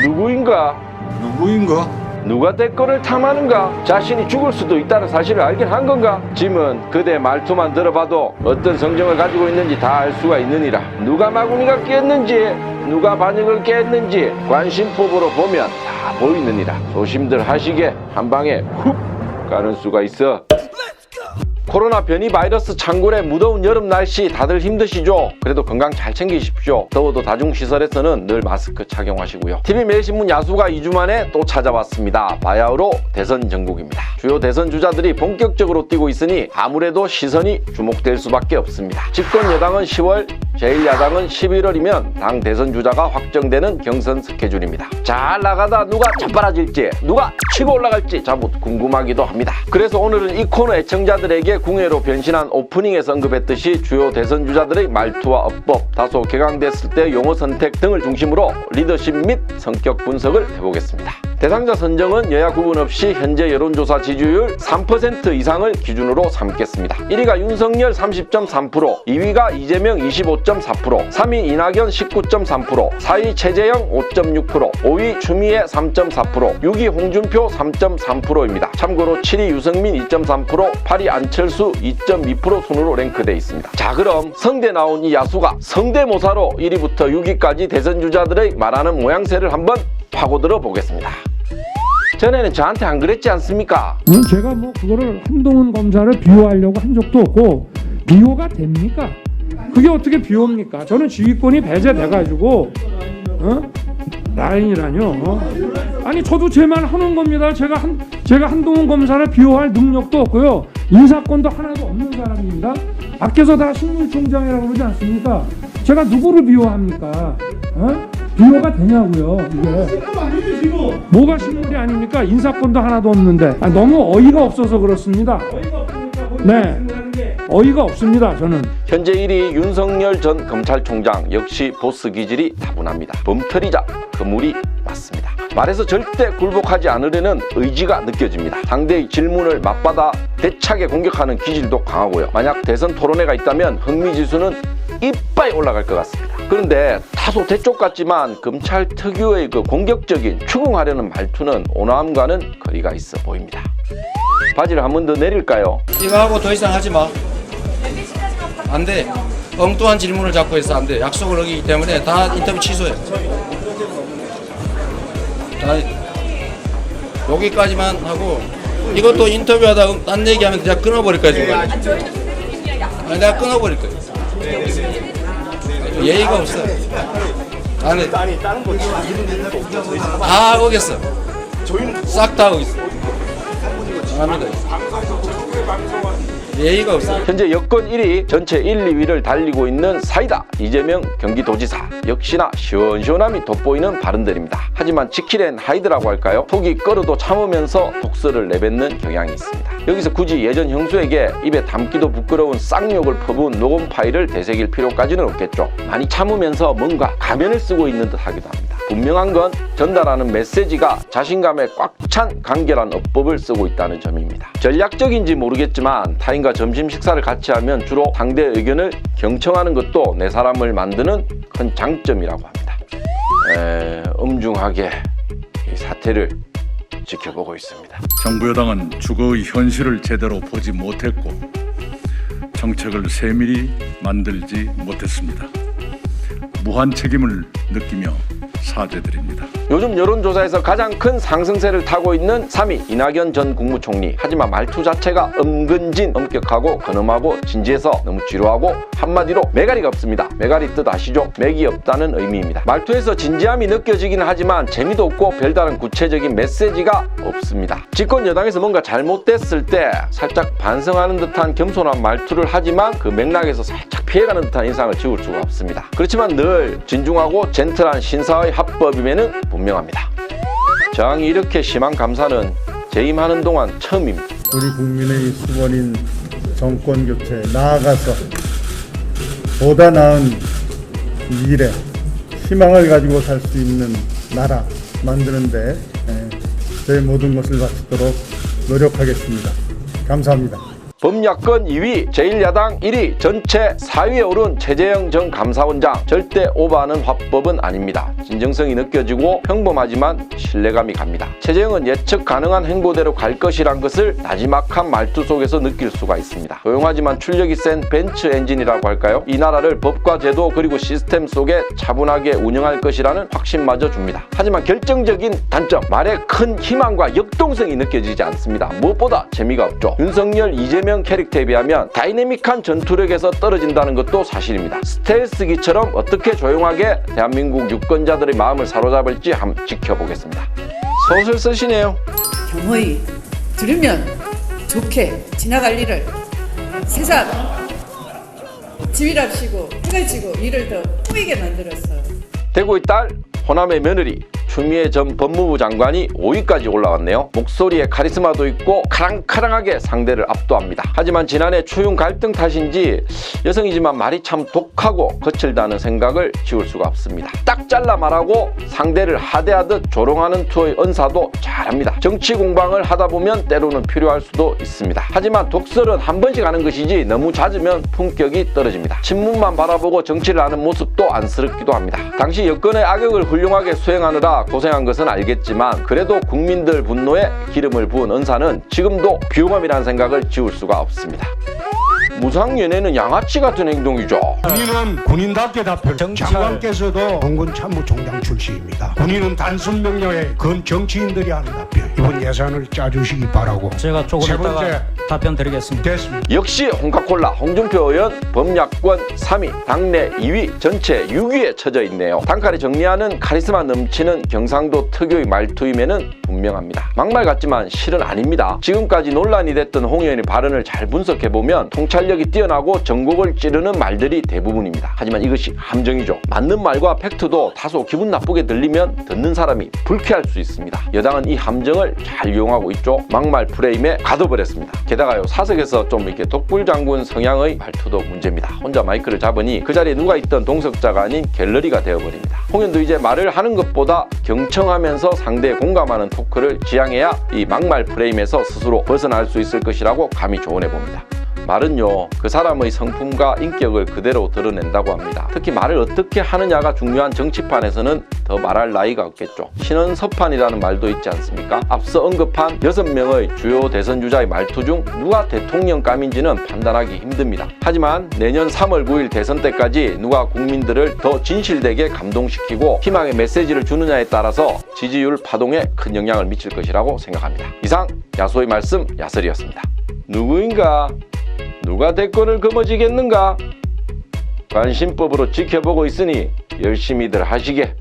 누구인가? 누가 대권을 탐하는가? 자신이 죽을 수도 있다는 사실을 알긴 한 건가? 짐은 그대 말투만 들어봐도 어떤 성정을 가지고 있는지 다 알 수가 있느니라. 누가 마구니가 깼는지, 누가 반역을 깼는지 관심법으로 보면 다 보이느니라. 조심들 하시게 한 방에 훅 가는 수가 있어. 코로나 변이 바이러스 창궐의 무더운 여름 날씨 다들 힘드시죠? 그래도 건강 잘 챙기십시오. 더워도 다중시설에서는 늘 마스크 착용하시고요. TV 매일신문 야수가 2주 만에 또 찾아왔습니다. 바야흐로 대선 전국입니다. 주요 대선 주자들이 본격적으로 뛰고 있으니 아무래도 시선이 주목될 수밖에 없습니다. 집권 여당은 10월, 제1야당은 11월이면 당 대선 주자가 확정되는 경선 스케줄입니다. 잘 나가다 누가 자빠라질지, 누가 치고 올라갈지 참 궁금하기도 합니다. 그래서 오늘은 이 코너 애청자들에게 궁예로 변신한 오프닝에서 언급했듯이 주요 대선 주자들의 말투와 어법, 다소 격앙됐을 때 용어 선택 등을 중심으로 리더십 및 성격 분석을 해보겠습니다. 대상자 선정은 여야 구분 없이 현재 여론조사 지지율 3% 이상을 기준으로 삼겠습니다. 1위가 윤석열 30.3%, 2위가 이재명 25.4%, 3위 이낙연 19.3%, 4위 최재형 5.6%, 5위 추미애 3.4%, 6위 홍준표 3.3%입니다. 참고로 7위 유승민 2.3%, 8위 안철수 2.2% 순으로 랭크되어 있습니다. 자, 그럼 성대 나온 이 야수가 성대모사로 1위부터 6위까지 대선 주자들의 말하는 모양새를 한번 파고들어 보겠습니다. 전에는 저한테 안 그랬지 않습니까? 제가 뭐 그거를 한동훈 검사를 비호하려고 한 적도 없고 비호가 됩니까? 그게 어떻게 비호입니까? 저는 지휘권이 배제돼가지고 라인이라뇨. 아니 저도 제 말 하는 겁니다. 제가 한동훈 검사를 비호할 능력도 없고요. 인사권도 하나도 없는 사람입니다. 밖에서 다 식물총장이라고 그러지 않습니까? 제가 누구를 비호합니까? 비호가 되냐고요. 이게 뭐가 식물이 아닙니까? 인사권도 하나도 없는데 너무 어이가 없어서 그렇습니다. 네, 어이가 없습니다. 저는 현재 1위 윤석열 전 검찰총장 역시 보스 기질이 다분합니다. 범털이자 거물이 맞습니다. 말해서 절대 굴복하지 않으려는 의지가 느껴집니다. 상대의 질문을 맞받아 대차게 공격하는 기질도 강하고요. 만약 대선 토론회가 있다면 흥미지수는 이빠이 올라갈 것 같습니다. 그런데 다소 대쪽 같지만 검찰 특유의 그 공격적인 추궁하려는 말투는 온화함과는 거리가 있어 보입니다. 바지를 한 번 더 내릴까요? 이거 하고 더 이상 하지 마. 안 돼. 엉뚱한 질문을 자꾸 해서 안 돼. 약속을 어기기 때문에 다 인터뷰 취소해. 자, 여기까지만 하고 이것도 인터뷰하다가 딴 얘기하면 내가 끊어버릴 거야 지금. 아니 내가 끊어버릴 거야. 예의가 없어. 아니 다른 거 다 하고 있어. 싹 다 하고 있어. 합니다. 예의가 없어. 현재 여권 1위, 전체 1, 2위를 달리고 있는 사이다 이재명 경기도지사. 역시나 시원시원함이 돋보이는 발언들입니다. 하지만 지킬앤 하이드라고 할까요? 속이 끓어도 참으면서 독설을 내뱉는 경향이 있습니다. 여기서 굳이 예전 형수에게 입에 담기도 부끄러운 쌍욕을 퍼부은 녹음 파일을 되새길 필요까지는 없겠죠. 많이 참으면서 뭔가 가면을 쓰고 있는 듯 하기도 합니다. 분명한 건 전달하는 메시지가 자신감에 꽉 찬 간결한 어법을 쓰고 있다는 점입니다. 전략적인지 모르겠지만 타인과 점심 식사를 같이 하면 주로 상대 의견을 경청하는 것도 내 사람을 만드는 큰 장점이라고 합니다. 엄중하게 이 사태를 지켜보고 있습니다. 정부 여당은 주거의 현실을 제대로 보지 못했고 정책을 세밀히 만들지 못했습니다. 무한 책임을 느끼며 사죄드립니다. 요즘 여론조사에서 가장 큰 상승세를 타고 있는 3위 이낙연 전 국무총리. 하지만 말투 자체가 엄근진, 엄격하고 근엄하고 진지해서 너무 지루하고 한마디로 매가리가 없습니다. 매가리 뜻 아시죠? 맥이 없다는 의미입니다. 말투에서 진지함이 느껴지긴 하지만 재미도 없고 별다른 구체적인 메시지가 없습니다. 집권 여당에서 뭔가 잘못됐을 때 살짝 반성하는 듯한 겸손한 말투를 하지만 그 맥락에서 살짝 피해가는 듯한 인상을 지울 수가 없습니다. 그렇지만 늘 진중하고 젠틀한 신사의 합법임에는 분명합니다. 저항이 이렇게 심한 감사는 재임하는 동안 처음입니다. 우리 국민의 수번인 정권 교체 나아가서 보다 나은 미래, 희망을 가지고 살 수 있는 나라 만드는데 제 모든 것을 바치도록 노력하겠습니다. 감사합니다. 범야권 2위, 제1야당 1위, 전체 4위에 오른 최재형 전 감사원장. 절대 오버하는 화법은 아닙니다. 진정성이 느껴지고 평범하지만 신뢰감이 갑니다. 최재형은 예측 가능한 행보대로 갈 것이란 것을 나지막한 말투 속에서 느낄 수가 있습니다. 조용하지만 출력이 센 벤츠 엔진이라고 할까요? 이 나라를 법과 제도 그리고 시스템 속에 차분하게 운영할 것이라는 확신마저 줍니다. 하지만 결정적인 단점, 말에 큰 희망과 역동성이 느껴지지 않습니다. 무엇보다 재미가 없죠. 윤석열, 이재명 캐릭터에 비하면 다이내믹한 전투력에서 떨어진다는 것도 사실입니다. 스텔스기처럼 어떻게 조용하게 대한민국 유권자들의 마음을 사로잡을지 한번 지켜보겠습니다. 소설 쓰시네요. 경허히 들으면 좋게 지나갈 일을 세상 지휘랍시고 해가 지고 일을 더 꾸이게 만들어서 대구의 딸, 호남의 며느리, 추미애 전 법무부 장관이 5위까지 올라왔네요. 목소리에 카리스마도 있고 카랑카랑하게 상대를 압도합니다. 하지만 지난해 추윤 갈등 탓인지 여성이지만 말이 참 독하고 거칠다는 생각을 지울 수가 없습니다. 딱 잘라 말하고 상대를 하대하듯 조롱하는 투의 언사도 잘합니다. 정치 공방을 하다 보면 때로는 필요할 수도 있습니다. 하지만 독설은 한 번씩 하는 것이지 너무 잦으면 품격이 떨어집니다. 친문만 바라보고 정치를 하는 모습도 안쓰럽기도 합니다. 당시 여권의 악역을 훌륭하게 수행하느라 고생한 것은 알겠지만 그래도 국민들 분노에 기름을 부은 언사는 지금도 비호감이라는 생각을 지울 수가 없습니다. 무상연애는 양아치 같은 행동이죠. 군인은 군인답게 답변. 장관께서도 공군 참모총장 출신입니다. 군인은 단순 명령에 그건 정치인들이 하는 답변. 이번 예산을 짜주시기 바라고. 제가 조금 세 이따가 번째. 답변 드리겠습니다. 됐습니다. 역시 홍카콜라 홍준표 의원 범야권 3위, 당내 2위, 전체 6위에 처져 있네요. 단칼에 정리하는 카리스마 넘치는 경상도 특유의 말투임에는 분명합니다. 막말 같지만 실은 아닙니다. 지금까지 논란이 됐던 홍 의원의 발언을 잘 분석해보면 통찰력이 뛰어나고 전곡을 찌르는 말들이 대부분입니다. 하지만 이것이 함정이죠. 맞는 말과 팩트도 다소 기분 나쁘게 들리면 듣는 사람이 불쾌할 수 있습니다. 여당은 이 함정을 잘 이용하고 있죠. 막말 프레임에 가둬버렸습니다. 게다가요, 사석에서 좀 이렇게 독불장군 성향의 말투도 문제입니다. 혼자 마이크를 잡으니 그 자리에 누가 있던 동석자가 아닌 갤러리가 되어버립니다. 홍 의원도 이제 말을 하는 것보다 경청하면서 상대에 공감하는 토크를 지향해야 이 막말 프레임에서 스스로 벗어날 수 있을 것이라고 감히 조언해봅니다. 말은요, 그 사람의 성품과 인격을 그대로 드러낸다고 합니다. 특히 말을 어떻게 하느냐가 중요한 정치판에서는 더 말할 나이가 없겠죠. 신원서판이라는 말도 있지 않습니까? 앞서 언급한 6명의 주요 대선 주자의 말투 중 누가 대통령감인지는 판단하기 힘듭니다. 하지만 내년 3월 9일 대선 때까지 누가 국민들을 더 진실되게 감동시키고 희망의 메시지를 주느냐에 따라서 지지율 파동에 큰 영향을 미칠 것이라고 생각합니다. 이상 야소의 말씀 야설이었습니다. 누구인가? 누가 대권을 거머쥐겠는가? 관심법으로 지켜보고 있으니 열심히들 하시게.